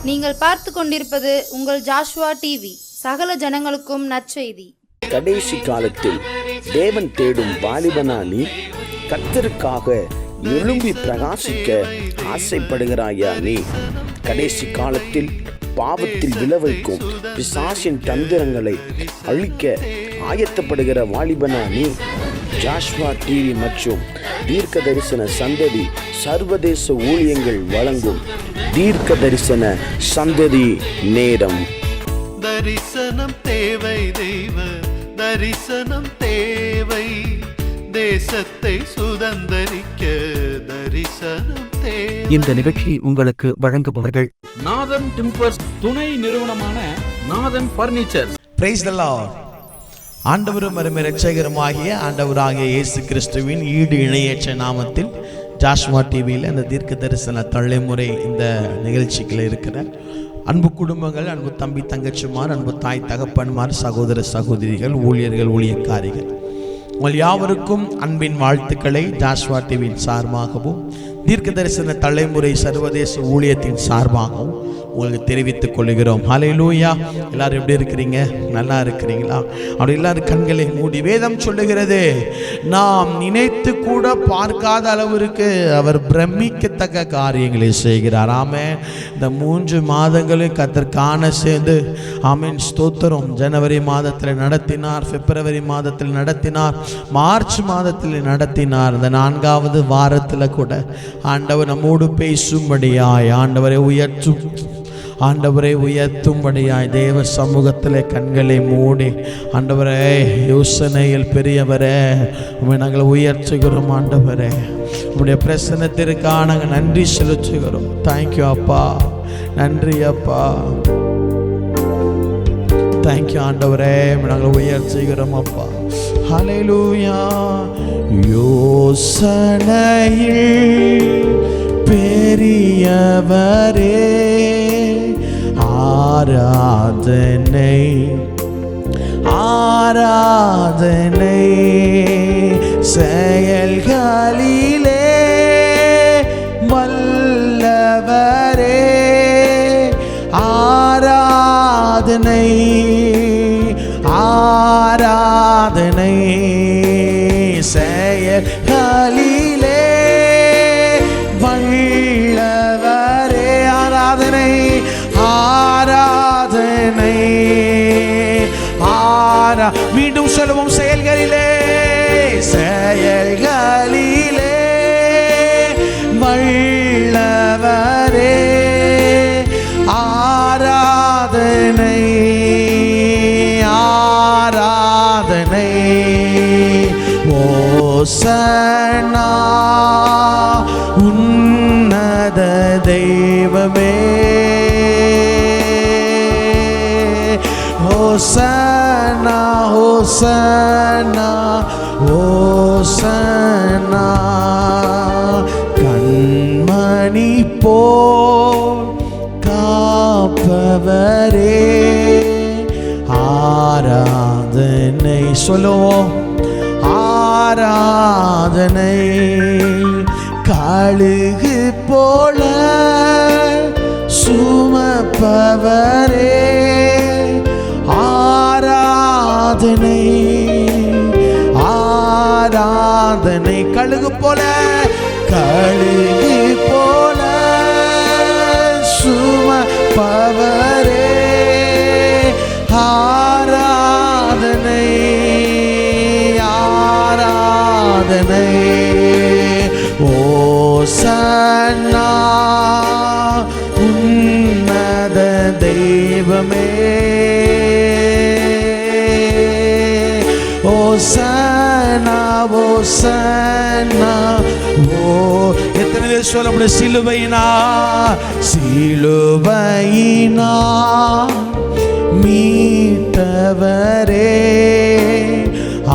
நீங்கள் பார்த்து கொண்டிருப்பது உங்கள் ஜாஷுவா டிவி. சகல ஜனங்களுக்கும் நற்செய்தி. கடைசி காலத்தில் தேவன் தேடும் வாலிபனா நீ? கர்த்தருக்காக எழும்பி பிரகாசிக்க ஆசைப்படுகிறாயா நீ? கடைசி காலத்தில் பாவத்தில் விளைவிக்கும் பிசாசின் தந்திரங்களை அழிக்க ஆயத்தப்படுகிற வாலிபனா நீ? ஜாஷ்வா டிவி மற்றும் தீர்க்க தரிசன சந்ததி சர்வதேச ஊழியங்கள் வழங்கும் தீர்க்க தரிசன சந்ததி நேரம். தரிசனம் தேவை, தெய்வ தரிசனம் தேவை, தேசத்தை சுதந்தரிக்க தரிசனம் தேவை. இந்த நிகழ்ச்சி உங்களுக்கு வழங்குபவர்கள் நாதன் டிம்பர்ஸ் துணை நிறுவனமான நாதன் பர்னிச்சர். Praise the Lord. ஆண்டவரும் அருமை இரட்சகருமாகிய ஆண்டவராகிய இயேசு கிறிஸ்துவின் ஈடு இணையற்ற நாமத்தில் ஜாஷ்வா டிவியில் அந்த தீர்க்க தரிசன தலைமுறை இந்த நிகழ்ச்சிகள் இருக்கிற அன்பு குடும்பங்கள், அன்பு தம்பி தங்கச்சிமார், அன்பு தாய் தகப்பன்மார், சகோதர சகோதரிகள், ஊழியர்கள், ஊழியக்காரிகள், உங்கள் யாவருக்கும் அன்பின் வாழ்த்துக்களை ஜாஷ்வா டிவியின் சார்பாகவும் தீர்க்க தரிசன தலைமுறை சர்வதேச ஊழியத்தின் சார்பாகவும் உங்களுக்கு தெரிவித்துக் கொள்கிறோம். ஹல்லேலூயா. எல்லாரும் எப்படி இருக்கிறீங்க? நல்லா இருக்கிறீங்களா? அப்படி எல்லாரும் கண்களை மூடி, வேதம் சொல்லுகிறது, நாம் நினைத்து கூட பார்க்காத அளவிற்கு அவர் பிரமிக்கத்தக்க காரியங்களை செய்கிறார். ஆமென். இந்த 3 மாதங்களும் கர்த்தர் காண சேர்ந்து ஆமென் ஸ்தோத்திரம். ஜனவரி மாதத்தில் நடத்தினார், பிப்ரவரி மாதத்தில் நடத்தினார், மார்ச் மாதத்தில் நடத்தினார். இந்த 4வது வாரத்தில் கூட ஆண்டவர் நம்மோடு பேசும்படியாய், ஆண்டவரை உயர்த்தும்படியாய் தேவ சமூகத்தில் கண்களை மூடி, ஆண்டவரே யோசனையில் பெரியவரே நாங்கள் உயர்த்துகிறோம். ஆண்டவரே உங்களுடைய பிரசன்னத்திற்காக நாங்கள் நன்றி செலுத்துகிறோம். தேங்க்யூ அப்பா, நன்றி அப்பா, தேங்க்யூ ஆண்டவரே, நாங்கள் உயர்த்துகிறோம் அப்பா. ஹல்லேலூயா. யோசனையில் பெரியவரே ஆராதனை, ஆராதனை, செயல்களிலே வல்லவரே ஆராதனை, ஆராதனை, செயல்களிலே வல்லவரே ஆராதனை, ஆராதனை, மீண்டும் சொல்லுவோம், செயல்களிலே, செயல்களிலே வல்லவரே ஆராதனை, ஆராதனை. ஓசன்னா உன்னத தெய்வமே, ஓசன்னா, ஓசன்னா, ஓசன்னா. கண்மணி போல் காப்பவரே ஆராதனை, சொல்லுவோம், ஆராதனை. கழுகு போல சுமப்பவரே ஆராதனை, ஆராதனை. கழுகு போல, கழுகு போல சுமப்பவரே ஆராதனை, ஆராதனை. ஓசன்னா உன்னத தெய்வமே, ஓசன்னா, ஓசன்னா. ஓ எத்தனை பேர் சொல்ல முடியும்? சிலுவையினா, சிலுவையினா மீட்டவரே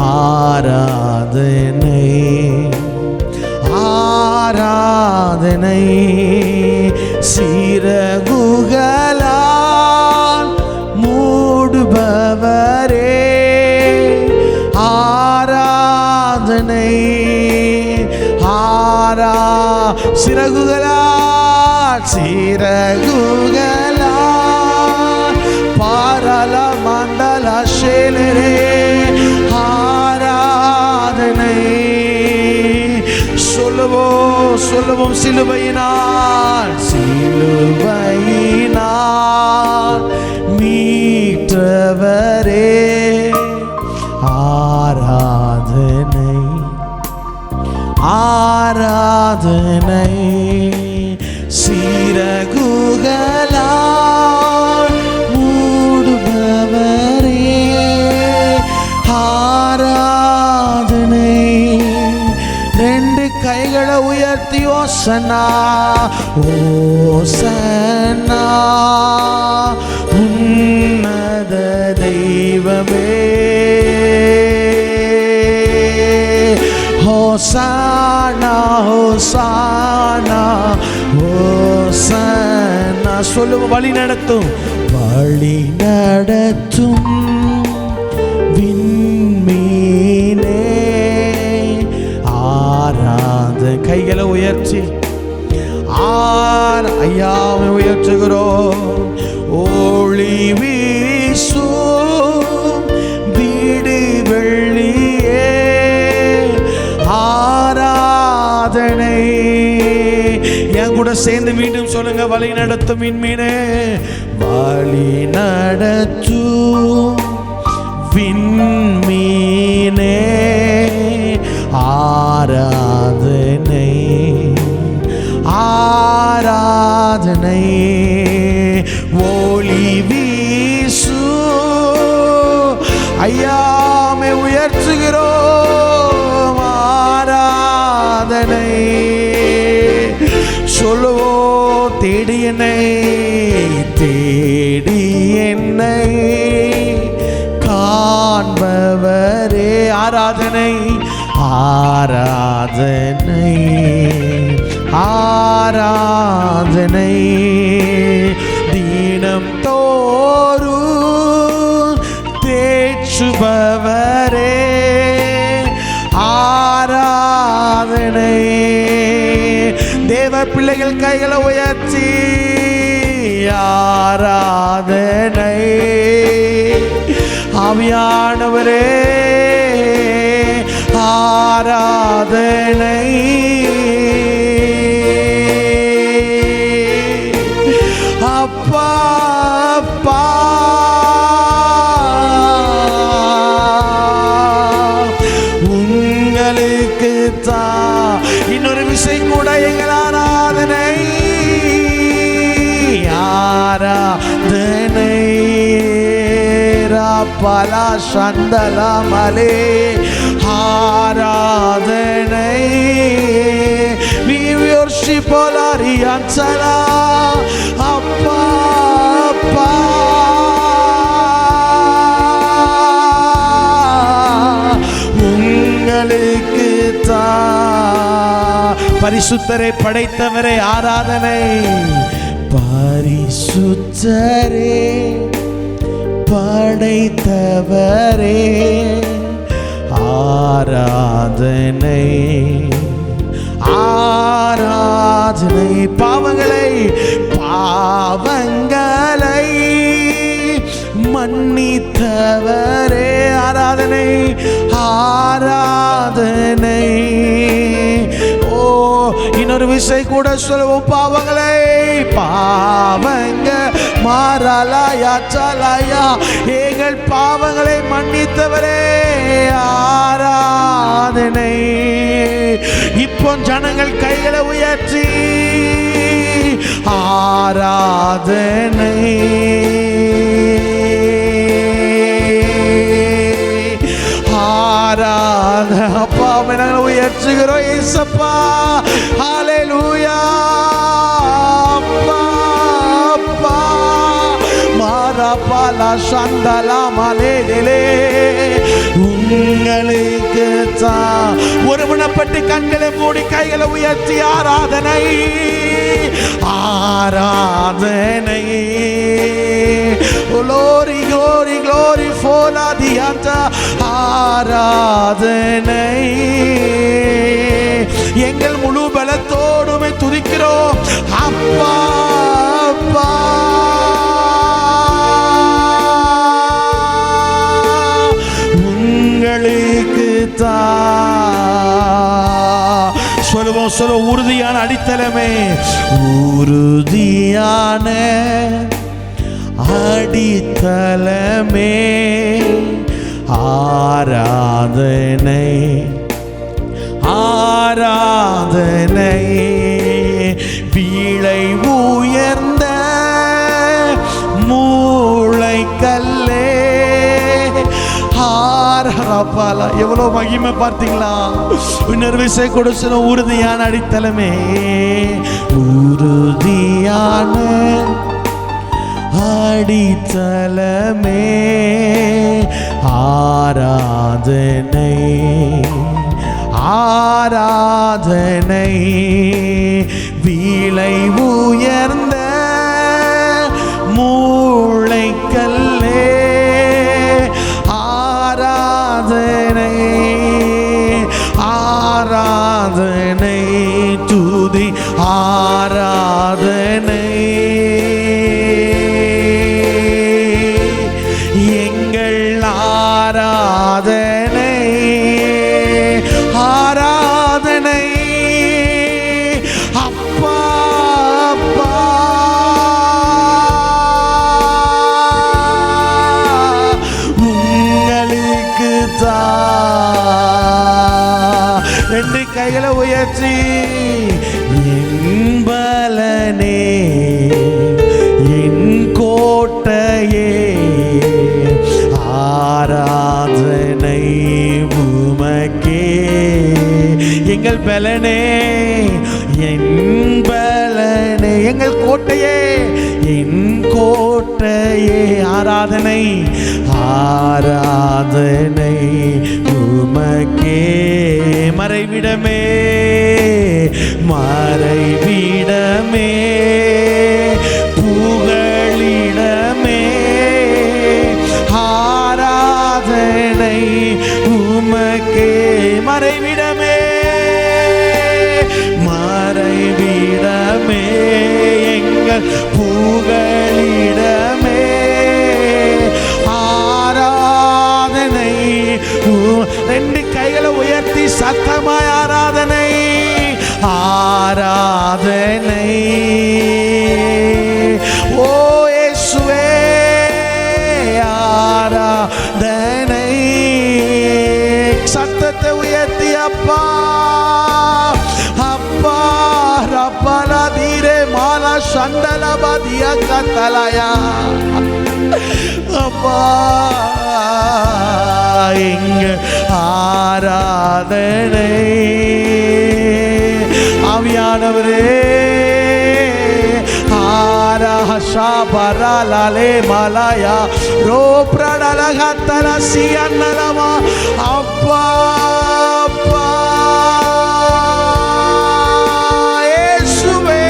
ஆராதனை, ஆராதனை. சிறகுகளால் மூடுபவரே ஆராதனை, சிறகுகளா, சிறகுகளா சொல்லுவோம். சிலுவையினால் சிலுவையினால் மீட்டவரே ஆராதனை ஆராதனை. சிறகுகளால் மூடுபவரே ஆராதனை. ரெண்டு கைகளை உயர்த்தி ஓசன்னா ஓசன்னா உன்னத தெய்வமே ஹோசானா ஹோசானா ஹோசானா. சொல்லுவோம். வழி நடத்தும் வழி நடத்தும் விண்மீனே ஆராத. கைகளை உயர்த்தி ஐயாவை உயர்த்துகிறோம். ஒளி வீசும் வீடு வெள்ளியே ஆராதனை. என் கூட சேர்ந்து மீண்டும் சொல்லுங்க. வழி நடத்தும் விண்மீனே வழி நடத்தும் விண்மீனே ஆராதனை ஆராதனை. ஒளி வீசு ஐயாமை உயர்த்துகிறோம். ஆராதனை சொல்லுவோ. தேடி என்னை தேடி என்னை காண்பவரே ஆராதனை ஆராதனை ஆராதனை. தீனம் தோறும் தேற்றுபவரே ஆராதனை. தேவ பிள்ளைகள் கைகளை உயர்த்தி ஆராதனை. ஆவியானவரே ஆராதனை. அப்பா அப்பா உங்களுக்கு தான். இன்னொரு விஷயம் கூட எங்கள் ஆராதனை ஆராதனை பலா சந்தலமலே ஆராதனை. we worship Polariansala அப்பா அப்பா. உங்களுக்கு தான். பரிசுத்தரை படைத்தவரை ஆராதனை. பரிசுத்தரே படைத்தவரே ஆராதனை ஆராதனை. பாவங்களை பாவங்களை மன்னித்தவரே ஆராதனை ஆராதனை. ஓ இன்னொரு விஷயம் கூட சொல்லுவோம். பாவங்களை பாவங்க மாறலாயா சலாயா எங்கள் பாவங்களை மன்னித்தவரே ஆராதனை. இப்போ ஜனங்கள் கைகளை உயர்த்தி ஆராதனை ஆராதனை. அப்பாவை நாங்கள் உயர்த்துகிறோம் இயேசப்பா. ஹல்லேலூயா. அப்பா அப்பா மாரபாலா சந்தலா மலேலே. உங்களுக்கு தான். ஒருமனப்பட்டு கண்களை மூடி கைகளை உயர்த்தி ஆராதனை ஆராதனை. glory glory glory for the altar ஆராதனை. எங்கள் முழு பலத்தோடுமே துதிக்கிறோம் அப்பா அப்பா. உங்களுக்கு தான். சொல்லுவோம் சொல்ல, உறுதியான அடித்தளமே, உறுதியான அடித்தளமே, ஆராதனை ஆராதனை, வீழை உயர்ந்த மூளைக்கல்லே, ஆராபாலா. எவ்வளவு மகிமை பார்த்தீங்களா? இன்னொரு விஷயம் கூட சொல்ல, உறுதியான அடித்தளமே, உறுதியான அடித்தளமே, ஆராதனை ஆராதனை, வீழை உயர்ந்த மூளைக்கல்லே, ஆராதனை ஆராதனை, துதி ஆராதனை, எங்கள் ஆராதனை ஆராதனை, அப்பா அப்பா, உங்களுக்கு தான். ரெண்டு கைகளை உயர்த்தி, என் பலனே என் கோட்டையே, ஆராதனை உமக்கே. எங்கள் பலனே என் பலனே, எங்கள் கோட்டையே என் கோட்டையே, ஆராதனை ஆராதனை உமக்கே. மறைவிடமே மறைவிடமே, புகழிடமே, ஆராதனை உமக்கே. மறைவிடமே மறைவிடமே, எங்கள் புகழிடமே, ஆராதனை. ரெண்டு கைகளை உயர்த்தி சத்தமாய் ஆராதனை ஆராதனை, ஓ இயேசுவே ஆராதனை. சத்தத்தை உயர்த்தி அப்பா அப்பா, ரப்பலா தீரே மாலா சண்டலபதிய கத்தலயா, அப்பா எங்க ஆராதனை. ஆவியானவரே, ஆராஷா பரலாலே மலாயா ரோ பிரடலகத்தல சியன்னலமா, அப்பா அப்பா இயேசுவே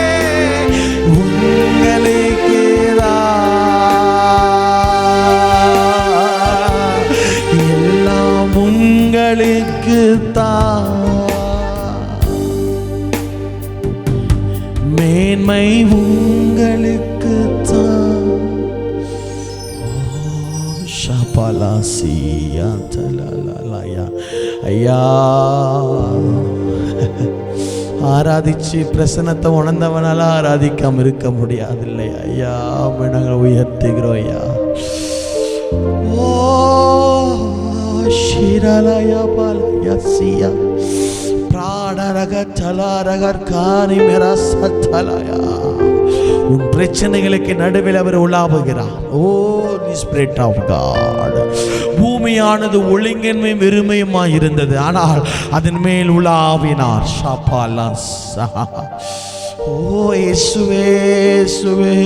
உங்களுக்கு எல்லாம் உங்களுக்கு தான், மேன்மை உங்களுக்கு தான். ஷபாலாசியா தலலலயா, ஐயா ஆராதிச்சு பிரசன்னத்தை உணர்ந்தவனால ஆராதிக்காம இருக்க முடியாது இல்லையா? ஐயா நாங்கள் உயர்த்துகிறோம் ஐயா. ஓ ஷிரலயா பாலயா சியா உன் பிரச்சனைகளுக்கு நடுவில் அவர் உலாவுகிறார். ஓ ஸ்பிரிட் ஆஃப் காட். பூமியானது ஒழுங்கின்மை வெறுமையுமாய் இருந்தது, ஆனால் அதன் மேல் உலாவினார். ஓ இயேசுவே இயேசுவே,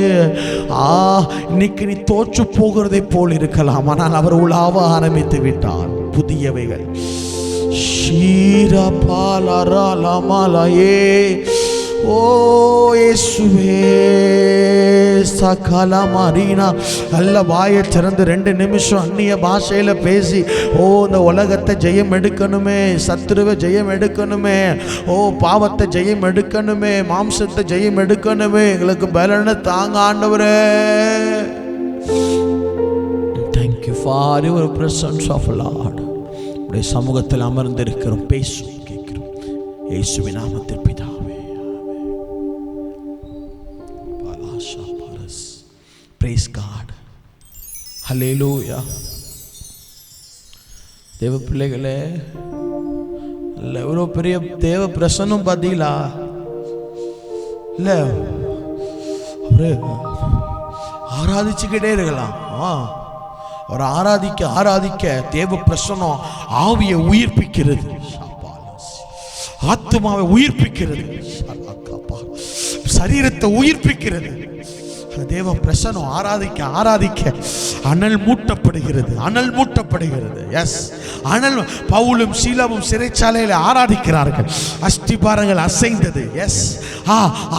இன்னைக்கு நீ தோற்று போகிறதை போல் இருக்கலாம், ஆனால் அவர் உலாவ ஆரம்பித்து விட்டார். புதியவைகள் ஓ இயேசுவே சகல மரீனா. நல்ல வாயை திறந்து 2 நிமிஷம் அந்நிய பாஷையில பேசி, ஓ இந்த உலகத்தை ஜெயம் எடுக்கணுமே, சத்துருவை ஜெயம் எடுக்கணுமே, ஓ பாவத்தை ஜெயம் எடுக்கணுமே, மாம்சத்தை ஜெயம் எடுக்கணுமே, எங்களுக்கு பலனை தாங்க ஆண்டவரே. Thank you for your presence of Lord. உடைய சமூகத்தில் அமர்ந்திருக்கிறோம், பேசும் கேட்கிறோம். இயேசுவின் நாமத்தில் பிதா. Praise God. Hallelujah. தேவ பிள்ளைகளே, எவ்வளோ பெரிய தேவ பிரசன்னம் பார்த்தீங்களா? இல்லை, அவரு ஆராதிச்சுக்கிட்டே இருக்கலாம். அவர் ஆராதிக்க ஆராதிக்க தேவ பிரசன்னம் ஆவியை உயிர்ப்பிக்கிறது, ஆத்மாவை உயிர்ப்பிக்கிறது, சரீரத்தை உயிர்ப்பிக்கிறது. தேவ பிரசன்னம் ஆராதிக்க ஆராதிக்க அனல் மூட்டப்படுகிறது, அனல் மூட்டப்படுகிறது. எஸ், அனல். பவுலும் சீலாவும் சிறைச்சாலையில் ஆராதிக்கிறார்கள், அஸ்திபாரங்கள் அசைந்தது. எஸ்,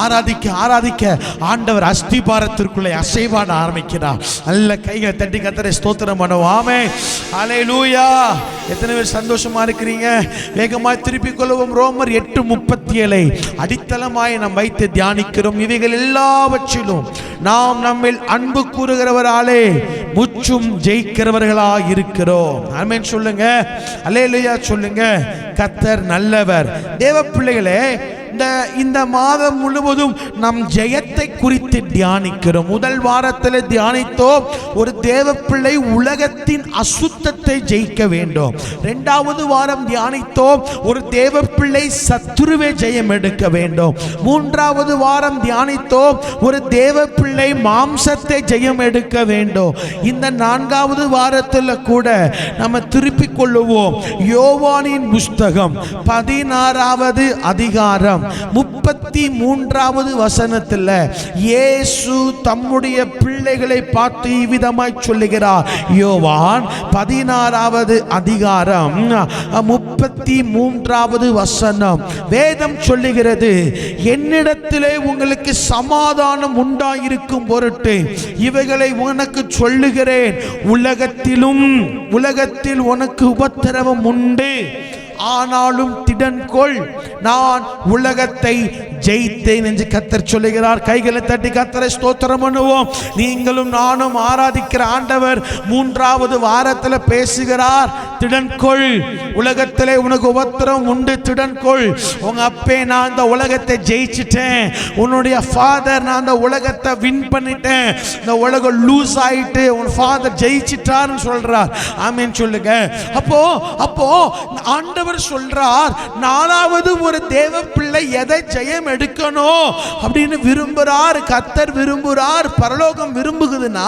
ஆராதிக்க ஆராதிக்க ஆண்டவர் அஸ்திபாரத்திற்குள்ளே அசைவாட ஆரம்பிக்கிறார். நல்ல கைகளை தட்டி கர்த்தரை ஸ்தோத்திரம் பண்ணுவோம். ஆமென், ஹல்லேலூயா. எத்தனை பேர் சந்தோஷமா இருக்கிறீங்க? வேகமாய் திருப்பிக் கொள்வோம். ரோமர் 8:37 அடித்தளமாய் நாம் வைத்து தியானிக்கிறோம். இவைகள் எல்லாவற்றிலும் நாம் நம்மில் அன்பு கூறுகிறவராலே முற்றும் ஜெயிக்கிறவர்களாக இருக்கிறோம். ஆமென் சொல்லுங்க, அல்லேலூயா சொல்லுங்க. கர்த்தர் நல்லவர். தேவ பிள்ளைகளே, இந்த மாதம் முழுவதும் நம் ஜெயத்தை குறித்து தியானிக்கிறோம். முதல் வாரத்தில் தியானித்தோம், ஒரு தேவ பிள்ளை உலகத்தின் அசுத்தத்தை ஜெயிக்க வேண்டும். இரண்டாவது வாரம் தியானித்தோம், ஒரு தேவ பிள்ளை சத்துருவை ஜெயம் எடுக்க வேண்டும். மூன்றாவது வாரம் தியானித்தோம், ஒரு தேவ பிள்ளை மாம்சத்தை ஜெயம் எடுக்க வேண்டும். இந்த நான்காவது வாரத்தில் கூட நம்ம திருப்பிக் கொள்ளுவோம். யோவானின் புஸ்தகம் 16வது அதிகாரம் 33வது வசனத்தில் இயேசு தம்முடைய பிள்ளைகளை பார்த்து இவ்விதமாய் சொல்லுகிறார். யோவான் 16வது அதிகாரம் 33வது வசனம் வேதம் சொல்லுகிறது, என்னிடத்திலே உங்களுக்கு சமாதானம் உண்டாயிருக்கும் பொருட்டு இவைகளை உனக்கு சொல்லுகிறேன். உலகத்தில் உனக்கு உபத்திரவம் உண்டு, ஆனாலும் திடன்கொள், நான் உலகத்தை ஜெயித்தேன் என்று கர்த்தர் சொல்லுகிறார். கைகளை தட்டி கர்த்தரை ஸ்தோத்திரம் பண்ணுவோம். நீங்களும் நானும் ஆராதிக்கிற ஆண்டவர் 3வது வாரத்தில் பேசுகிறார். திடன்கொள், உலகத்திலே உனக்கு உபத்திரம் உண்டு, திடன்கொள். உங்க அப்பே, நான் இந்த உலகத்தை ஜெயிச்சிட்டேன். உன்னுடைய ஃபாதர், நான் இந்த உலகத்தை வின் பண்ணிட்டேன். இந்த உலகம் லூஸ் ஆயிட்டு உன் ஃபாதர் ஜெயிச்சிட்டார்னு சொல்றார். ஆமென் சொல்லுங்க. அப்போ ஆண்டவர் சொல்றார், 4வது ஒரு தேவ பிள்ளை எதை ஜெயம் எடுக்கணும் அப்படின்னு விரும்புறார். கர்த்தர் விரும்புறார், பரலோகம் விரும்புகுதுன்னா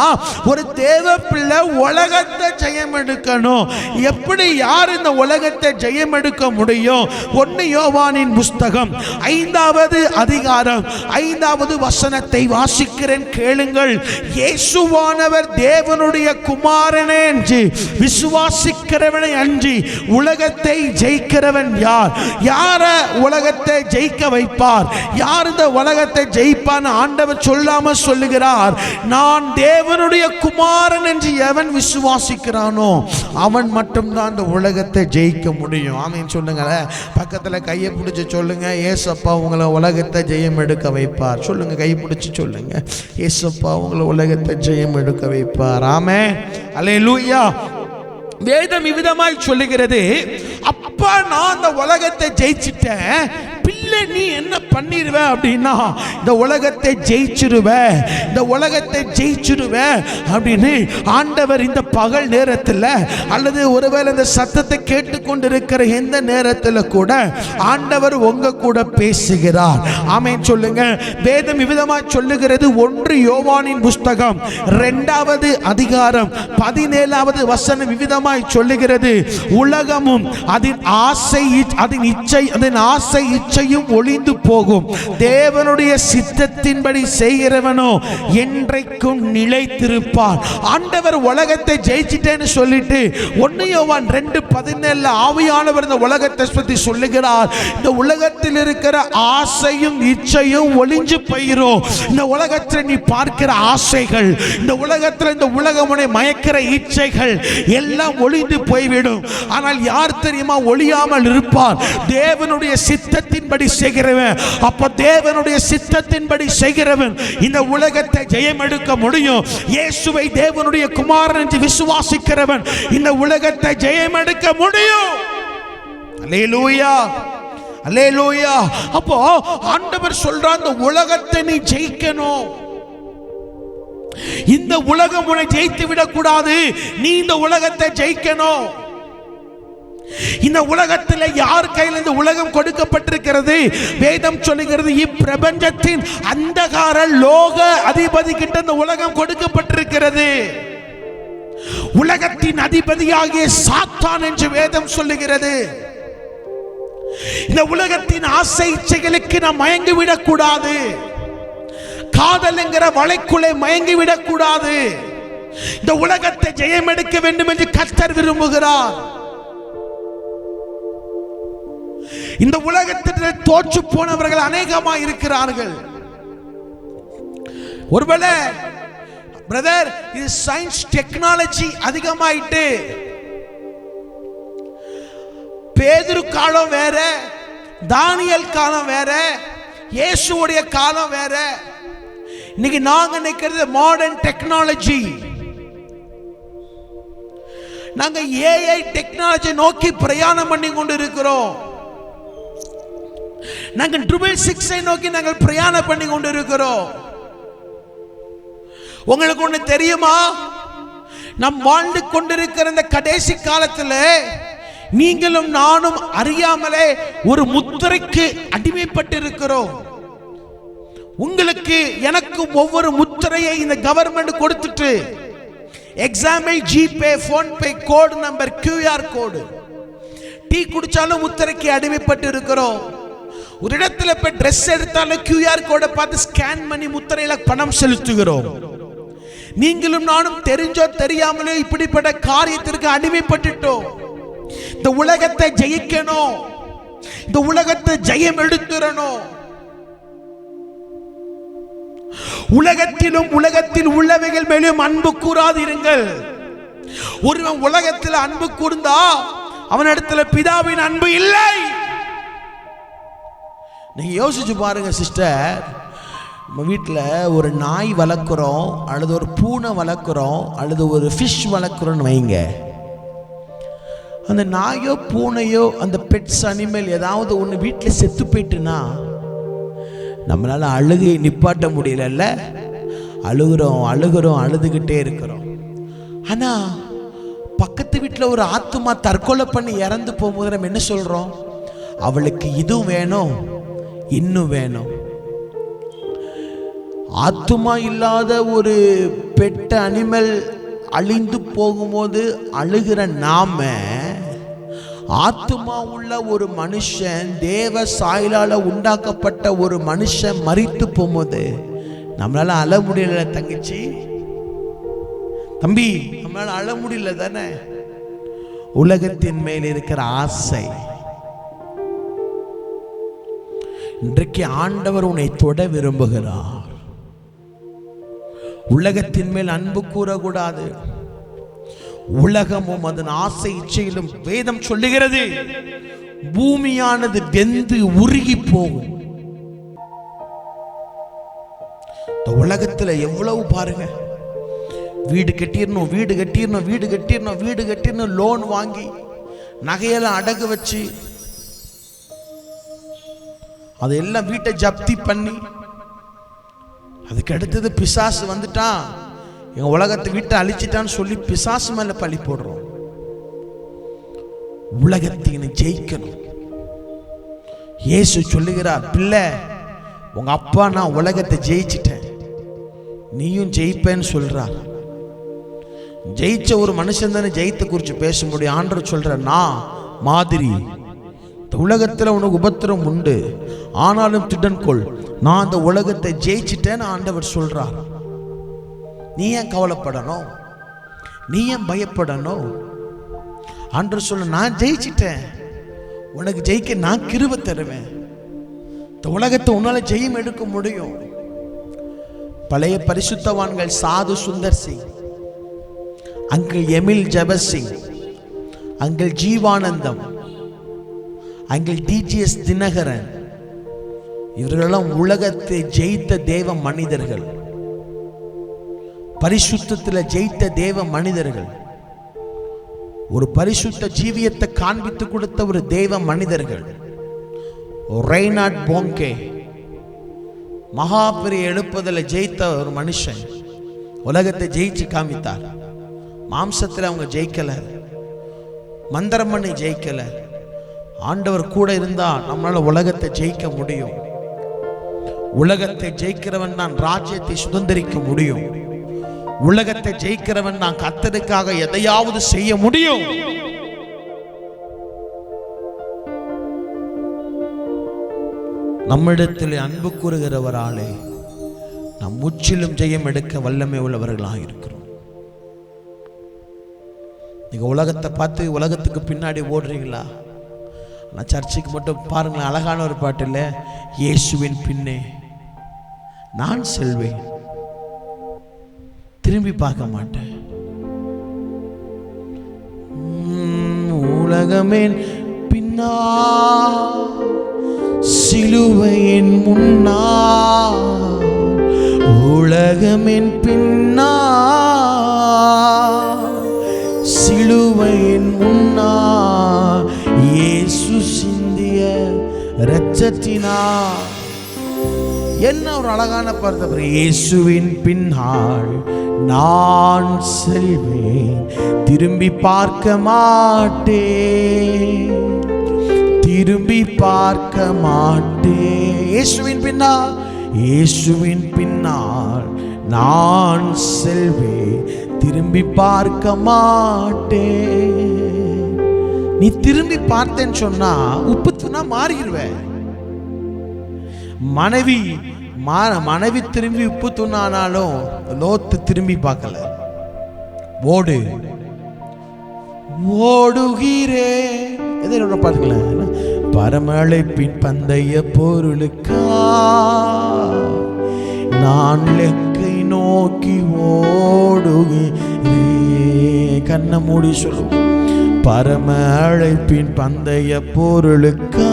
ஒரு தேவ பிள்ளை உலகத்தை ஜெயம் எடுக்கணும். எப்படி யார் இந்த உலகத்தை ஜெயம் எடுக்க முடியும்? 1 யோவானின் புஸ்தகம் 5வது அதிகாரம் 5வது வசனத்தை வாசிக்கிறேன், கேளுங்கள். இயேசுவானவர் தேவனுடைய குமாரனே என்று விசுவாசிக்கிறவனை அன்றி உலகத்தை ஜெயிக்கிறவன் யார்? யார உலகத்தை ஜெயிக்க வைப்பார்? யார் இந்த உலகத்தை ஜெயிப்பான்? ஆண்டவர் சொல்லாம சொல்லுகிறார், நான் தேவனுடைய குமாரன் என்று எவன் விசுவாசிக்கிறானோ அவன் மட்டும்தான் இந்த உலகத்தை ஜெயிக்க முடியும். ஆமென் சொல்லுங்க. பக்கத்துல கையை பிடிச்சு சொல்லுங்க, ஏசப்பா உங்களை உலகத்தை ஜெயம் எடுக்க வைப்பார். சொல்லுங்க, கை பிடிச்சு சொல்லுங்க, ஏசப்பா உங்களை உலகத்தை ஜெயம் எடுக்க வைப்பார். ஆமென், அல்லேலூயா. வேதம் இவ்விதமாய் சொல்லுகிறது, அப்பா நான் அந்த உலகத்தை ஜெயிச்சிட்டேன், பிள்ளை நீ என்ன பண்ணிடுவ அப்படின்னா இந்த உலகத்தை ஜெயிச்சிருவ, இந்த உலகத்தை ஜெயிச்சிருவ அப்படின்னு ஆண்டவர் இந்த பகல் நேரத்தில் அல்லது ஒருவேளை இந்த சத்தத்தை கேட்டுக்கொண்டிருக்கிற எந்த நேரத்தில் கூட ஆண்டவர் உங்க கூட பேசுகிறார். ஆமென் சொல்லுங்க. வேதம் இவ்விதமாய் சொல்லுகிறது. 1 யோவானின் புஸ்தகம் 2வது அதிகாரம் 17வது வசனம் இவ்விதமாய் சொல்லுகிறது, உலகமும் அதன் ஆசை இச்சையும் ஒளிந்து போகும், தேவனுடைய சித்தத்தின்படி செய்கிறவனோ என்றைக்கும் நிலைத்திருப்பான். ஆண்டவர் உலகத்தை ஜெயிச்சிட்டேன்னு சொல்லிட்டு 1 யோவான் 2:17 ஆவியானவர் இந்த உலகத்தை பற்றி சொல்லுகிறார். இந்த உலகத்தில் இருக்கிற ஆசையும் இச்சையும் ஒளிஞ்சு போயிரும். இந்த உலகத்தில் நீ பார்க்கிற ஆசைகள், இந்த உலகத்தில் இந்த உலகமுனை மயக்கிற இச்சைகள் எல்லாம் ஒளிந்து போய்விடும். ஆனால் யார் தெரியுமா ஒளியாமல் இருப்பார்? தேவனுடைய சித்தத்தின்படி செய்கிறவன். அப்ப தேவனுடைய சித்தத்தின்படி செய்கிறவன் இந்த உலகத்தை ஜெயம் எடுக்க முடியும். இயேசுவை தேவனுடைய குமாரன் என்று விசுவாசிக்கிறவன் இந்த உலகத்தை ஜெயம் எடுக்க முடியும். அல்லேலூயா, அல்லேலூயா. அப்போ ஆண்டவர் சொல்றார், இந்த உலகத்தை நீ ஜெயிக்கணும். இந்த உலகம் உன்னை ஜெயித்து விடக்கூடாது. நீ இந்த உலகத்தை ஜெயிக்கணும். இந்த உலகத்தில் யார் கையில் இந்த உலகம் கொடுக்கப்பட்டிருக்கிறது? வேதம் சொல்லுகிறது, இப்பிரபஞ்சத்தின் அந்தகார லோக அதிபதி கிட்ட இந்த உலகம் கொடுக்கப்பட்டிருக்கிறது. உலகத்தின் அதிபதியாகிய சாத்தான் என்று வேதம் சொல்லுகிறது. இந்த உலகத்தின் ஆசை இச்சைகளுக்கு நாம் மயங்கிவிடக் கூடாது. காதல் என்கிற வலைக்குள்ளே மயங்கிவிடக் கூடாது. இந்த உலகத்தை ஜெயம் எடுக்க வேண்டும் என்று கர்த்தர் விரும்புகிறார். இந்த உலகத்தில் தோற்று போனவர்கள் அநேகமாக இருக்கிறார்கள். ஒருவேளை பிரதர், இது சயின்ஸ் டெக்னாலஜி அதிகமாயிட்டு, பேதுரு காலம் வேற, தானியல் காலம் வேற, இயேசுவுடைய காலம் வேற. இன்னைக்கு நாங்க நினைக்கிறது மாடர்ன் டெக்னாலஜி. நாங்க ஏஐ டெக்னாலஜி நோக்கி பிரயாணம் பண்ணி கொண்டு இருக்கிறோம். நாங்கள் 666 நோக்கி நாங்கள் பிரயாணம் பண்ணி கொண்டு இருக்கிறோம். உங்களுக்கு ஒண்ணு தெரியுமா? நாம் வாழ்ந்து கொண்டிருக்கிற இந்த கடைசி காலத்தில் நீங்களும் நானும் அறியாமலே ஒரு முத்திரைக்கு அடிமைப்பட்டு இருக்கிறோம். உங்களுக்கு எனக்கும் ஒவ்வொரு முத்திரையை இந்த கவர்மெண்ட் கொடுத்துட்டு, எக்ஸாம்பிள் ஜிபே, போன்பே கோடு நம்பர், QR கோடு, டீ குடிச்சாலும் முத்திரைக்கு அடிமைப்பட்டு இருக்கிறோம். ஒரு இடத்துல போய் ட்ரெஸ் எடுத்தாலும் QR கோடை பார்த்து ஸ்கேன் பண்ணி முத்திரையில பணம் செலுத்துகிறோம். நீங்களும் நானும் தெரிஞ்சோ தெரியாமலோ இப்படிப்பட்ட காரியத்திற்கு அடிமைப்பட்டுட்டோம். இந்த உலகத்தை ஜெயிக்கணும், இந்த உலகத்தை ஜெயம் எடுத்துறணும். உலகத்திலும் உலகத்தில் உள்ளவைகள் மேலும் அன்பு கூறாதிருங்கள். ஒருவன் உலகத்தில் அன்பு கூர்ந்தா அவனிடத்துல பிதாவின் அன்பு இல்லை. நீங்க யோசிச்சு பாருங்க சிஸ்டர், நம்ம வீட்டில் ஒரு நாய் வளர்க்குறோம், அல்லது ஒரு பூனை வளர்க்குறோம், அல்லது ஒரு ஃபிஷ் வளர்க்குறோன்னு வைங்க. அந்த நாயோ பூனையோ அந்த பெட்ஸ் அனிமல் ஏதாவது ஒன்று வீட்டில் செத்து போயிட்டுனா நம்மளால் அழுகை நிப்பாட்ட முடியல. அழுகிறோம் அழுகிறோம் அழுதுகிட்டே இருக்கிறோம். ஆனால் பக்கத்து வீட்டில் ஒரு ஆத்துமா தற்கொலை பண்ணி இறந்து போகும்போது நம்ம என்ன சொல்கிறோம்? அவளுக்கு இதுவும் வேணும் இன்னும் வேணும். ஆத்துமா இல்லாத ஒரு பெட்ட அனிமல் அழிந்து போகும்போது அழுகிற நாம, ஆத்துமா உள்ள ஒரு மனுஷன், தேவ சாயலால உண்டாக்கப்பட்ட ஒரு மனுஷன் மரித்து போகும்போது நம்மளால அழ முடியல. தங்கச்சி, தம்பி, நம்மளால அழ முடியல தானே? உலகத்தின் மேல் இருக்கிற ஆசை. இன்றைக்கு ஆண்டவர் உன்னை தொட விரும்புகிறார். உலகத்தின் மேல் அன்பு கூறக்கூடாது. உலகமும் அதன் ஆசை இச்சையிலும் வேதம் சொல்லுகிறது, பூமியானது வெந்து உருகி போகும். இந்த உலகத்துல எவ்வளவு பாருங்க, வீடு கட்டிடணும் வீடு கட்டிடணும் வீடு கட்டிடணும் வீடு கட்டிடணும், லோன் வாங்கி நகையெல்லாம் அடகு வச்சு அதெல்லாம் வீட்டை ஜப்தி பண்ணி, அதுக்கு அடுத்தது பிசாசு வந்துட்டான், எங்க உலகத்தை வீட்டை அழிச்சிட்டான்னு சொல்லி பிசாசு மேல பழி போடுறோம். உலகத்தை ஜெயிக்கணும். இயேசு சொல்லுகிறார், பிள்ளை, உங்க அப்பா நான் உலகத்தை ஜெயிச்சிட்டேன், நீயும் ஜெயிப்பேன்னு சொல்றார். ஜெயிச்ச ஒரு மனுஷன் தானே ஜெயித்த குறித்து பேச முடியும். ஆண்டவர் சொல்ற, நான் மாதிரி உலகத்தில் உனக்கு உபத்திரம் உண்டு, ஆனாலும் திடன் கொள், நான் அந்த உலகத்தை ஜெயிச்சிட்டேன்னு ஆண்டவர் சொல்றார். நீ ஏன் கவலைப்படணும்? நீ ஏன் பயப்படணும்? ஆண்டவர் சொல்ல, நான் ஜெயிச்சிட்டேன், உனக்கு ஜெயிக்க நான் கிருபை தருவேன். இந்த உலகத்தை உன்னால ஜெயம் எடுக்க முடியும். பழைய பரிசுத்தவான்கள் சாது Sundar Singh, uncle Emil Jabar Singh, uncle Jeevanandham, uncle DGS Dhinakaran, இவர்களெல்லாம் உலகத்தை ஜெயித்த தேவ மனிதர்கள், பரிசுத்தத்தில் ஜெயித்த தேவ மனிதர்கள், ஒரு பரிசுத்த ஜீவியத்தை காண்பித்து கொடுத்த ஒரு தேவ மனிதர்கள். ரெய்னார்ட் போங்கே மகாபெரிய எழுப்புதலை ஜெயித்த ஒரு மனுஷன், உலகத்தை ஜெயிச்சு காமித்தார். மாம்சத்தில் அவங்க ஜெயிக்கல, மந்திரம் பண்ணி ஜெயிக்கல. ஆண்டவர் கூட இருந்தா நம்மளால உலகத்தை ஜெயிக்க முடியும். உலகத்தை ஜெயிக்கிறவன் தான் ராஜ்யத்தை சுதந்திரிக்க முடியும். உலகத்தை ஜெயிக்கிறவன் தான் கர்த்தருக்காக எதையாவது செய்ய முடியும். நம்மிடத்தில் அன்பு கூறுகிறவராலே நாம் முற்றிலும் ஜெயம் எடுக்க வல்லமை உள்ளவர்களாக இருக்கிறோம். நீங்க உலகத்தை பார்த்து உலகத்துக்கு பின்னாடி ஓடுறீங்களா? நான் சர்ச்சுக்கு மட்டும் பாருங்களேன், அழகான ஒரு பாட்டு இல்லை, இயேசுவின் பின்னே நான் செல்வேன், திரும்பி பார்க்க மாட்டேன். உலகமேன் பின்னா சிலுவையின் முன்னா, உலகமின் பின்னா சிலுவையின் முன்னா, இயேசு சிந்திய இரத்தத்தினா. என்ன ஒரு அழகான பார்த்த, இயேசுவின் பின்னால் நான் செல்வேன், திரும்பி பார்க்க மாட்டேன், திரும்பி பார்க்க மாட்டேன். இயேசுவின் பின்னால், இயேசுவின் பின்னால் நான் செல்வேன், திரும்பி பார்க்க மாட்டேன். நீ திரும்பி பார்த்தேன்னு சொன்னா உப்பு தூணா மாறிடுவேன். மனைவி திரும்பி உப்பு தூணானாலும் லோத்து திரும்பி பார்க்கல. ஓடு ஓடுகிறேன். எதை பார்த்துக்கலாம், பரமழைப்பின் பந்தய பொருளுக்கா நான் லெக்கை நோக்கி ஓடுகிறேன். கண்ணை மூடி சொல்லுவோம், பரமழைப்பின் பந்தய பொருளுக்கா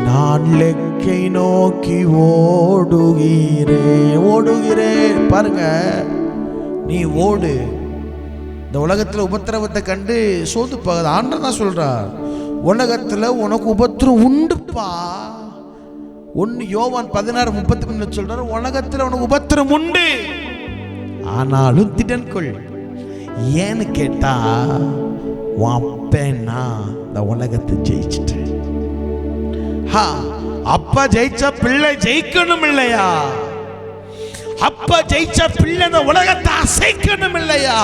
நான் லெக்கை நோக்கி ஓடுகிறேன். ஓடுகிறேன் பாருங்க, நீ ஓடு. இந்த உலகத்தில் உபத்திரவத்தை கண்டு சோர்ந்து போகாத. ஆண்டவர் தான் சொல்றார், உலகத்தில் உனக்கு உபத்திரம் உண்டுப்பா. 1 யோவான் 16:33 சொல்றாரு, உலகத்தில் உனக்கு உபத்திரம் உண்டு, ஆனாலும் திடன் கொள். ஏன்னு கேட்டா, அப்பனா இந்த உலகத்தை ஜெயிச்சிட்டு. அப்பா ஜெயிச்ச பிள்ளை ஜெயிக்கணும் இல்லையா? அப்பா ஜெயிச்ச பிள்ளை இந்த உலகத்தை அசைக்கணும் இல்லையா?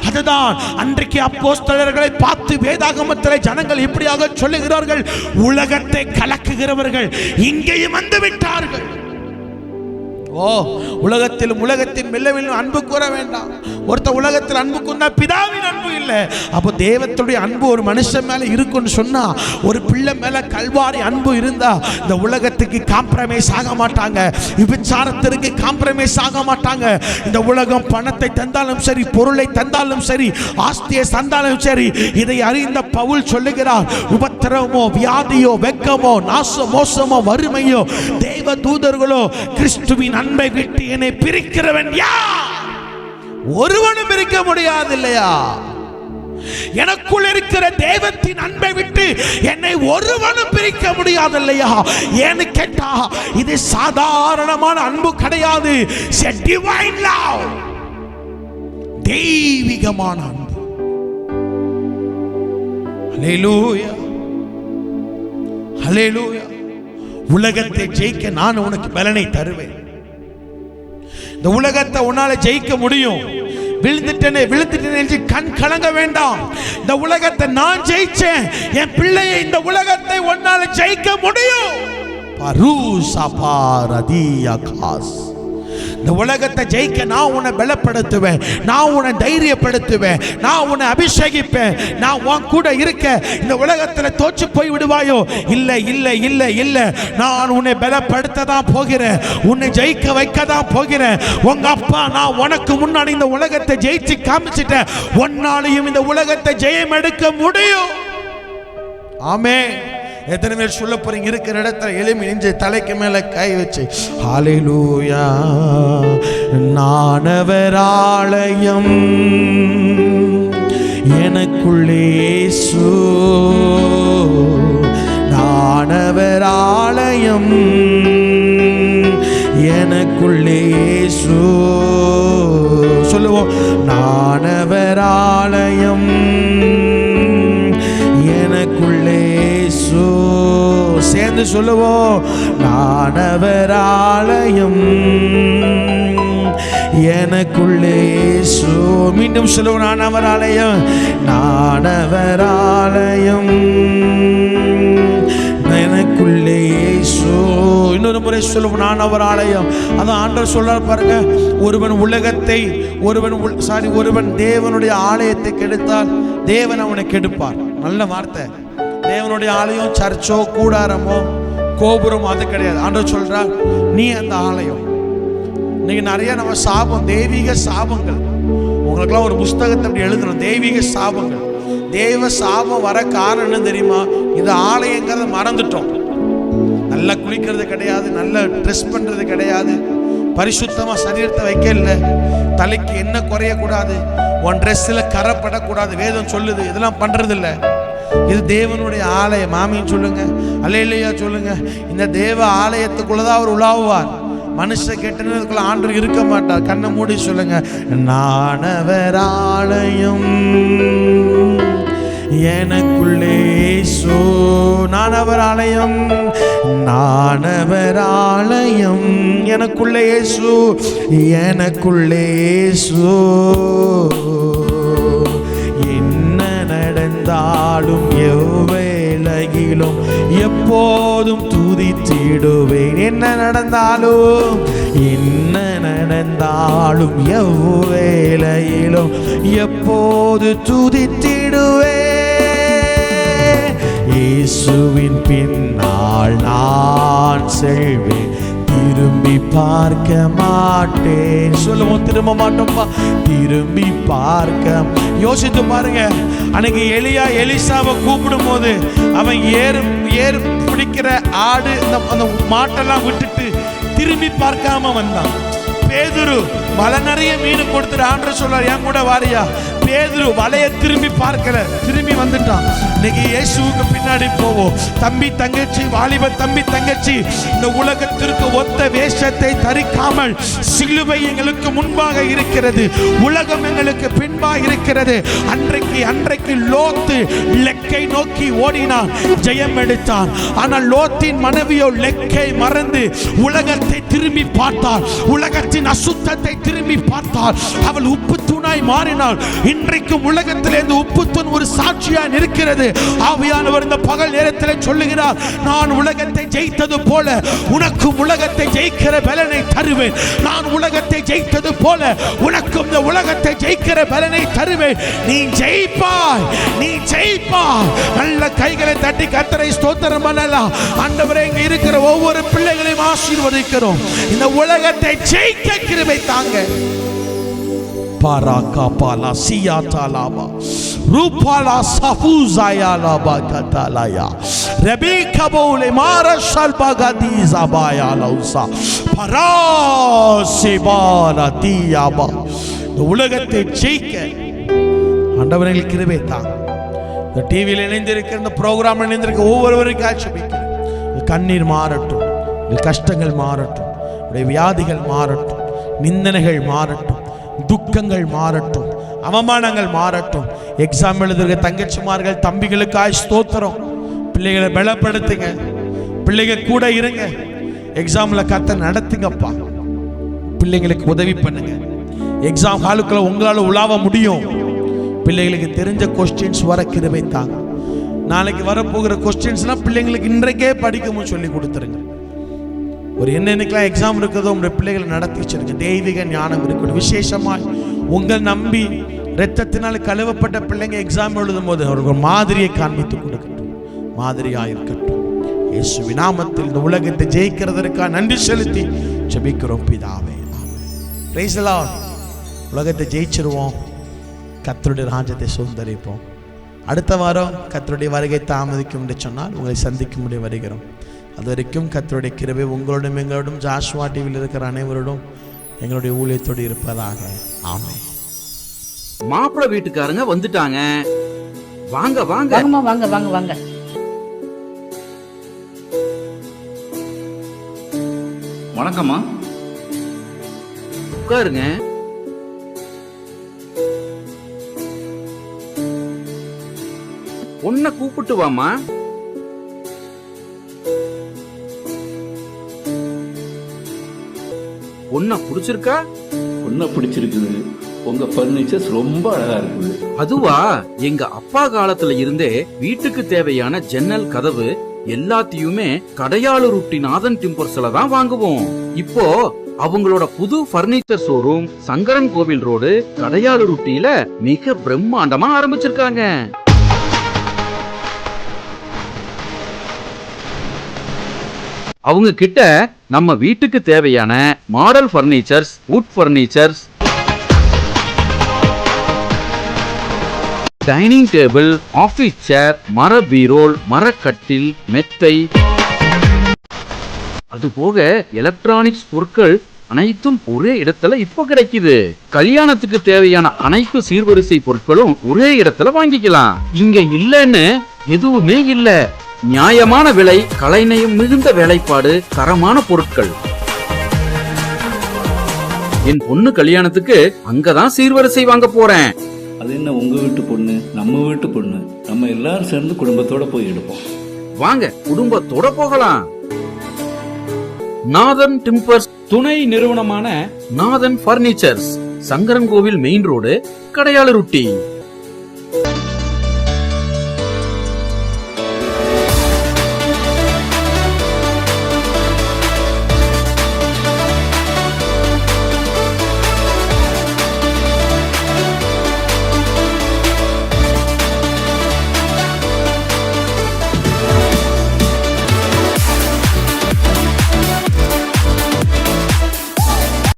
அதுதான் அன்றைக்கு அப்போஸ்தலர்களை பார்த்து வேதாகமத்தில் ஜனங்கள் இப்படியாக சொல்லுகிறார்கள், உலகத்தை கலக்குகிறவர்கள் இங்கேயும் வந்து விட்டார்கள். உலகத்தின் மெல்லவிலும் அன்பு கூற வேண்டாம். ஒருத்த உலகத்தில் அன்பு கூர்ந்தா பிதாவின் அன்பு இல்லை. அப்போ தேவத்துடைய அன்பு ஒரு மனுஷன் மேல இருக்குன்னு சொன்னா, ஒரு பிள்ளை மேல கல்வாரி அன்பு இருந்தா இந்த உலகத்துக்கு காம்ப்ரமைஸ் ஆக மாட்டாங்க, விபச்சாரத்திற்கு காம்ப்ரமைஸ் ஆக மாட்டாங்க. இந்த உலகம் பணத்தை தந்தாலும் சரி, பொருளை தந்தாலும் சரி, ஆஸ்தியை தந்தாலும் சரி, இதை அறிந்த பவுல் சொல்லுகிறார், உபத்திரவமோ வியாதியோ வெட்கமோ நாச மோசமோ வறுமையோ தேவ தூதர்களோ கிறிஸ்துவின் அன்பை விட்டு என்னை பிரிக்கிறவன் யார்? ஒருவனும் பிரிக்க முடியாது இல்லையா? எனக்குள் இருக்கிற தெய்வத்தின் அன்பை விட்டு என்னை ஒருவனும் பிரிக்க முடியாது இல்லையா? ஏன்னு கேட்டா, இது சாதாரணமான அன்பு கிடையாது. தெய்வீகமான அன்பு. ஹல்லேலூயா, ஹல்லேலூயா. உலகத்தை ஜெயிக்க நான் உனக்கு பலனை தருவேன். இந்த உலகத்தை உன்னால ஜெயிக்க முடியும். விழுந்துட்டேனே என்று கண் கலங்க வேண்டாம். இந்த உலகத்தை நான் ஜெயிச்சேன், என் பிள்ளையை இந்த உலகத்தை உன்னால ஜெயிக்க முடியும். இந்த உலகத்தை ஜெயிக்க நான் உன்னை பலப்படுத்துவேன், நான் உன்னை தைரியப்படுத்துவேன், நான் உன்னை அபிஷேகிப்பேன். நான் உன் கூட இருக்க இந்த உலகத்தில் தோற்று போய் விடுவாயோ? இல்லை இல்லை இல்லை இல்லை, நான் உன்னை பலப்படுத்த தான் போகிறேன், உன்னை ஜெயிக்க வைக்க தான் போகிறேன். உங்க அப்பா நான் உனக்கு முன்னாடி இந்த உலகத்தை ஜெயிச்சு காமிச்சிட்டேன், உன்னாலையும் இந்த உலகத்தை ஜெயம் எடுக்க முடியும். ஆமென். எத்தனை பேர் சொல்ல போறீங்க? இருக்கிற இடத்துல எளிமை நெஞ்சை தலைக்கு மேல கை வச்சு ஹல்லேலூயா. நானவர் ஆலயம், எனக்குள்ளே இயேசு. நானவர் ஆலயம், எனக்குள்ளே இயேசு. சொல்லுவோம், நானவர் ஆலயம் எனக்குள்ளே இயேசு. சேர்ந்து சொல்லுவோம், நானவர் ஆலயம் எனக்குள்ளே இயேசு. மீண்டும் சொல்லுவோம், நானவர் ஆலயம், நானவர் ஆலயம் எனக்குள்ளே இயேசு. இன்னொரு முறை சொல்லுவோம், நானவர் ஆலயம். அதான் ஆண்டவர் சொல்றார் பாருங்க, ஒருவன் தேவனுடைய ஆலயத்தை கெடுத்தால் தேவன் அவனை கெடுப்பார். நல்ல வார்த்தை. தேவனுடைய ஆலயம் சர்ச்சோ கூடாரமோ கோபுரமோ அது கிடையாது. ஆண்டவர் சொல்றார், நீ அந்த ஆலயம். இன்னைக்கு நிறைய நம்ம சாபம், தெய்வீக சாபங்கள். உங்களுக்கெல்லாம் ஒரு புஸ்தகத்தை அப்படி எழுதணும், தெய்வீக சாபங்கள். தெய்வ சாபம் வர காரணம் என்ன தெரியுமா? இது ஆலயங்கிறத மறந்துட்டோம். நல்லா குளிக்கிறது கிடையாது, நல்லா ட்ரெஸ் பண்றது கிடையாது, பரிசுத்தமா சரீரத்தை வைக்கல, தலைக்கு என்ன குறையக்கூடாது, உன் ட்ரெஸ்ல கரைப்படக்கூடாது, வேதம் சொல்லுது. இதெல்லாம் பண்றது இல்லை. இது தேவனுடைய ஆலயம். ஆமீன் சொல்லுங்க, அல்லேலூயா சொல்லுங்க. இந்த தேவ ஆலயத்துக்குள்ளதான் அவர் உலாவுவார். மனுஷ கெட்டதுக்குள்ள ஆண்டு இருக்க மாட்டார். கண்ணை மூடி சொல்லுங்க, நானவர் ஆலயம் எனக்குள்ளே இயேசு. நானவர் ஆலயம், நானவர் ஆலயம் எனக்குள்ளே இயேசு, எனக்குள்ளே இயேசு. என்ன நடந்தாலும் எவ்வேளையிலும் எப்போதும் துதித்திடுவேன். என்ன நடந்தாலும் எவ்வேளையிலும் எப்போது துதித்திடுவேன். இயேசுவின் பின்னால் நான் செல்வேன், திரும்பி பார்க்க மாட்டேன். சொல்லுவோம், திரும்ப மாட்டோம்ப்பா, திரும்பி பார்க்க. யோசித்து பாருங்க, அன்னைக்கு எலிசாவை கூப்பிடும் போது அவன் ஏறு பிடிக்கிற ஆடு அந்த மாட்டெல்லாம் விட்டுட்டு திரும்பி பார்க்காம வந்தான். பேதுரு வலை நிறைய மீன் கொடுத்துட்டு ஆண்டவர் சொல்றார், என் கூட வாரியா? பேதுரு வலைய திரும்பி பார்க்கல, திரும்பி வந்துட்டான். இன்னைக்கு இயேசுவுக்கு பின்னாடி போவோம். தம்பி தங்கச்சி, வாலிப தம்பி தங்கச்சி, இந்த உலகத்திற்கு ஒத்த வேஷத்தை தரிக்காமல் சிலுவை எங்களுக்கு முன்பாக இருக்கிறது, உலகம் எங்களுக்கு பின்பாக இருக்கிறது. அன்றைக்கு லோத்து லெக்கை நோக்கி ஓடினான், ஜெயம் எடுத்தான். ஆனால் லோத்தின் மனைவியோ லெக்கை மறந்து உலகத்தை திரும்பி பார்த்தாள், உலகத்தின் அசுத்தத்தை திரும்பி பார்த்தாள். அவள் உப்பு தூணாய் மாறினாள். இன்றைக்கு உலகத்தில் இந்த உப்பு தூண் ஒரு சாட்சியாய் இருக்கிறது. ஆவியானவர் இந்த பகல் நேரத்தில் சொல்லுகிறார், நான் உலகத்தை ஜெயித்தது போல உனக்கும் உலகத்தை ஜெயிக்கிற பலனை தருவேன். நான் உலகத்தை ஜெயித்தது போல உனக்கும் இந்த உலகத்தை ஜெயிக்கிற பலனை தருவேன். நீ ஜெயிப்பாய், நீ ஜெயிப்பாய். நல்ல கைகளை தட்டி கர்த்தரை ஸ்தோத்திரம் பண்ணலாம். ஆண்டவரே, இங்க இருக்கிற ஒவ்வொரு பிள்ளைகளையும் ஆசீர்வதிக்கிறோம். இந்த உலகத்தை ஜெயிக்க கிருபை தாங்க. பாராகாபாலா சியாதாலாபா ரூபாலா சஃபூசாயாலாபா கதாலாயா ரெபேகாபோலே மாரஷல்பாகதீசாபாயாலௌசா பராசிபாலதியாபா. இந்த உலகத்தை ஜெயிக்க ஆண்டவரே கிருபை தாங்க. இந்த டிவியில் இணைந்திருக்கிற, இந்த ப்ரோக்ராம் இணைந்திருக்க ஒவ்வொருவருக்கும் ஆட்சேபிக்கிறேன். கண்ணீர் மாறட்டும், கஷ்டங்கள் மாறட்டும், வியாதிகள் மாறட்டும், நிந்தனைகள் மாறட்டும், துக்கங்கள் மாறட்டும், அவமானங்கள் மாறட்டும். எக்ஸாம் எழுதுகிற தங்கச்சிமார்கள் தம்பிகளுக்காய் ஸ்தோத்திரம். பிள்ளைகளை பலப்படுத்துங்க, பிள்ளைங்க கூட இருங்க. எக்ஸாம்ல கர்த்தர் நடத்துங்கப்பா. பிள்ளைங்களுக்கு உதவி பண்ணுங்க. எக்ஸாம் ஹாலுக்குள்ள உங்களால உலாவ முடியும். பிள்ளைகளுக்கு தெரிஞ்ச கொஸ்டின்ஸ் வர கிருபை தாங்க. நாளைக்கு வரப்போகிற கொஸ்டின்ஸ்லாம் பிள்ளைங்களுக்கு இன்றைக்கே படிக்கவும் சொல்லி கொடுத்துருங்க. ஒரு என்னென்னைக்கெல்லாம் எக்ஸாம் இருக்கிறதோ உங்களுடைய பிள்ளைகளை நடத்தி வச்சிருங்க. தெய்வீக ஞானம் இருக்கணும். விசேஷமாக உங்கள் நம்பி இரத்தத்தினால் கழுவப்பட்ட பிள்ளைங்க எக்ஸாம் எழுதும் போது அவர்கள் மாதிரியை காண்பித்து கொடுக்கட்டும், மாதிரியாக இருக்கட்டும். இயேசுவின் நாமத்தில் இந்த உலகத்தை ஜெயிக்கிறதற்காக நன்றி செலுத்தி ஜெபிக்கிறோம் பிதாவே. Praise the Lord. உலகத்தை ஜெயிச்சிருவோம், கர்த்தருடைய ராஜ்யத்தை சுதந்தரிப்போம். அடுத்த வாரம் கர்த்தருடைய வருகை தாமதிக்கும் என்று சொன்னால் உங்களை சந்திக்கும் முடிய வருகிறோம். அது வரைக்கும் கர்த்தருடைய கிருபை உங்களோடும் எங்களோடும் ஜாஷ்வா டிவியில் இருக்கிற அனைவரோடும் எங்களுடைய ஊழியத்தோடு இருப்பதாக. ஆமென். மாப்பிள்ளை வீட்டுக்காரங்க வந்துட்டாங்க. வாங்க வாங்க வாங்க வாங்க வாங்க. வணக்கம்மா. உட்காருங்க. பொண்ண கூப்பிட்டு வாமா. பொண்ண புடிச்சிருக்கா? பொண்ண பிடிச்சிருக்குது. உங்க பர்னிச்சர்ஸ் ரொம்ப அழகா இருக்குது. அதுவா, எங்க அப்பா காலத்துல இருந்தே வீட்டுக்கு தேவையான ஜன்னல், கதவு எல்லாத்தையுமே கடையாளூருட்டி நாதன் டிம்பர்ஸ்ல தான் வாங்குவோம். இப்போ அவங்களோட புது பர்னிச்சர் ஷோரூம் சங்கரன் கோவில் ரோடு கடையாளூருட்டியில மிக பிரம்மாண்டமா ஆரம்பிச்சிருக்காங்க. அவங்க கிட்ட நம்ம வீட்டுக்கு தேவையான model furnitures, wood furnitures, dining table, office chair, மர பீரோல், மரக்கட்டில், மெத்தை, அதுபோக எலக்ட்ரானிக்ஸ் பொருட்கள் அனைத்தும் ஒரே இடத்துல இப்போ கிடைக்குது. கல்யாணத்துக்கு தேவையான அனைத்து சீர்வரிசை பொருட்களும் ஒரே இடத்துல வாங்கிக்கலாம். இங்க இல்லன்னு எதுவுமே இல்ல. நியாயமான விலை, கலைநயம் மிகுந்த வேலைப்பாடு, தரமான பொருட்கள். என் பொண்ணு கல்யாணத்துக்கு அங்கதான் சீர்வரிசை வாங்க போறேன். அது என்ன உங்க வீட்டு பொண்ணு, நம்ம வீட்டு பொண்ணு, நம்ம எல்லாரும் சேர்ந்து குடும்பத்தோட போய் எடுப்போம். வாங்க, குடும்பத்தோட போகலாம். நாதன் டிம்பர்ஸ் துணை நிறுவனமான நாதன் பர்னிச்சர்ஸ், சங்கரன் கோவில் மெயின் ரோடு, கடையாளூருட்டி.